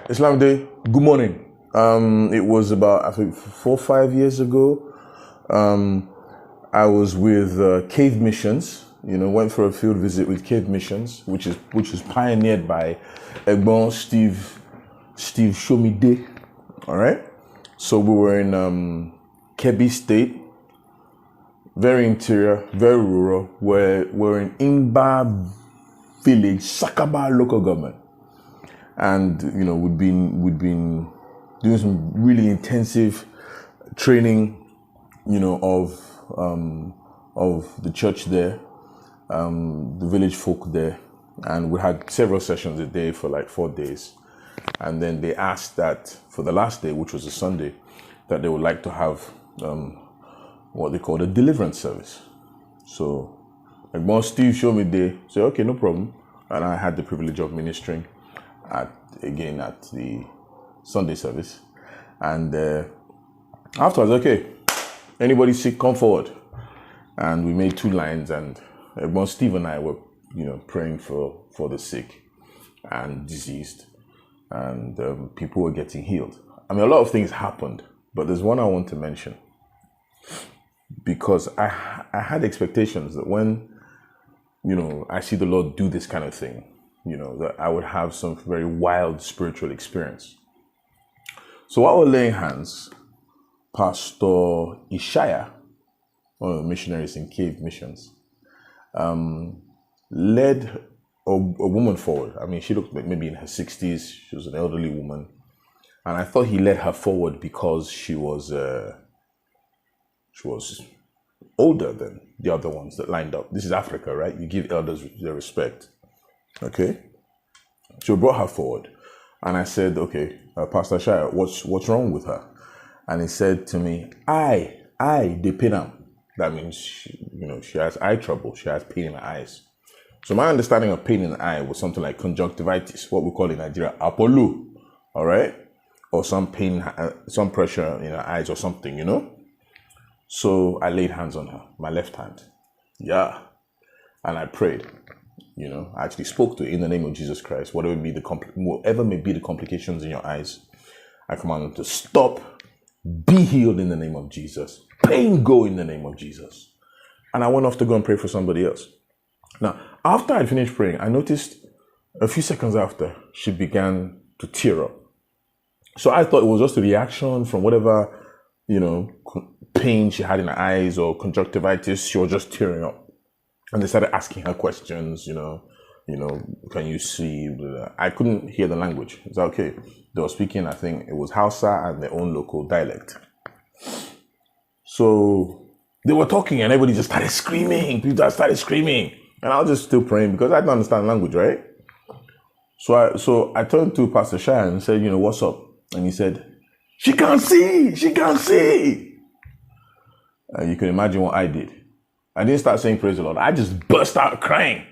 Islam Day, good morning. It was about, I think, 4 or 5 years ago. I was with Cave Missions. Went for a field visit with Cave Missions, which is pioneered by Egbon Steve Shomide. All right. So we were in Kebbi State, very interior, very rural. We're in Imba Village, Sakaba local government, and we'd been doing some really intensive training, of the church there, the village folk there, and we had several sessions a day for like 4 days. And then they asked that for the last day, which was a Sunday, that they would like to have what they called a deliverance service. So Egbon Steve showed me there, said, okay, no problem. And I had the privilege of ministering at the Sunday service. And afterwards, okay, anybody sick, come forward. And we made 2 lines, and Egbon Steve and I were, praying for the sick and diseased, and people were getting healed. I mean, a lot of things happened, but there's one I want to mention, because I had expectations that when, I see the Lord do this kind of thing, that I would have some very wild spiritual experience. So while we're laying hands, Pastor Ishaya, one of the missionaries in Cave Missions, led a woman forward. I mean, she looked like maybe in her 60s. She was an elderly woman. And I thought he led her forward because she was older than the other ones that lined up. This is Africa, right? You give elders their respect. Okay? So we brought her forward. And I said, okay, Pastor Shire, what's wrong with her? And he said to me, they pain her. That means, she has eye trouble. She has pain in her eyes. So my understanding of pain in the eye was something like conjunctivitis, what we call in Nigeria, Apollo, all right? Or some pain, some pressure in her eyes or something, So I laid hands on her, my left hand. Yeah. And I prayed, I actually spoke to her in the name of Jesus Christ. Whatever may be the complications in your eyes, I command them to stop, be healed in the name of Jesus. Pain go in the name of Jesus. And I went off to go and pray for somebody else. Now, after I finished praying, I noticed a few seconds after, she began to tear up. So I thought it was just a reaction from whatever, pain she had in her eyes or conjunctivitis. She was just tearing up. And they started asking her questions, can you see? I couldn't hear the language. It's okay. They were speaking, I think it was Hausa and their own local dialect. So they were talking and everybody just started screaming. People started screaming. And I was just still praying because I didn't understand the language, right? So I turned to Pastor Shire and said, what's up? And he said, she can't see. And you can imagine what I did. I didn't start saying praise the Lord. I just burst out crying.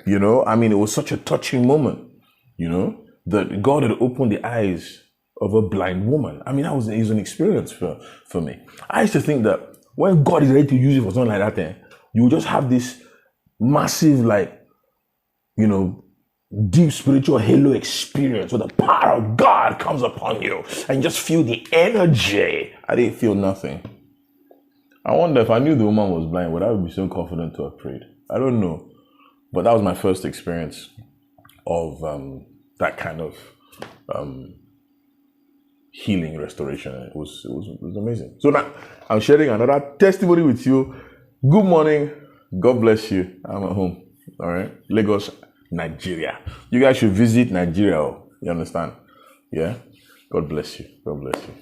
I mean, it was such a touching moment, that God had opened the eyes of a blind woman. I mean, it was an experience for me. I used to think that when God is ready to use you for something like that, you will just have this massive, deep spiritual halo experience where the power of God comes upon you and you just feel the energy. I didn't feel nothing. I wonder if I knew the woman was blind, would I be so confident to have prayed? I don't know. But that was my first experience of that kind of healing, restoration. It was amazing. So now I'm sharing another testimony with you. Good morning. God bless you. I'm at home. All right. Lagos, Nigeria. You guys should visit Nigeria. You understand? Yeah. God bless you. God bless you.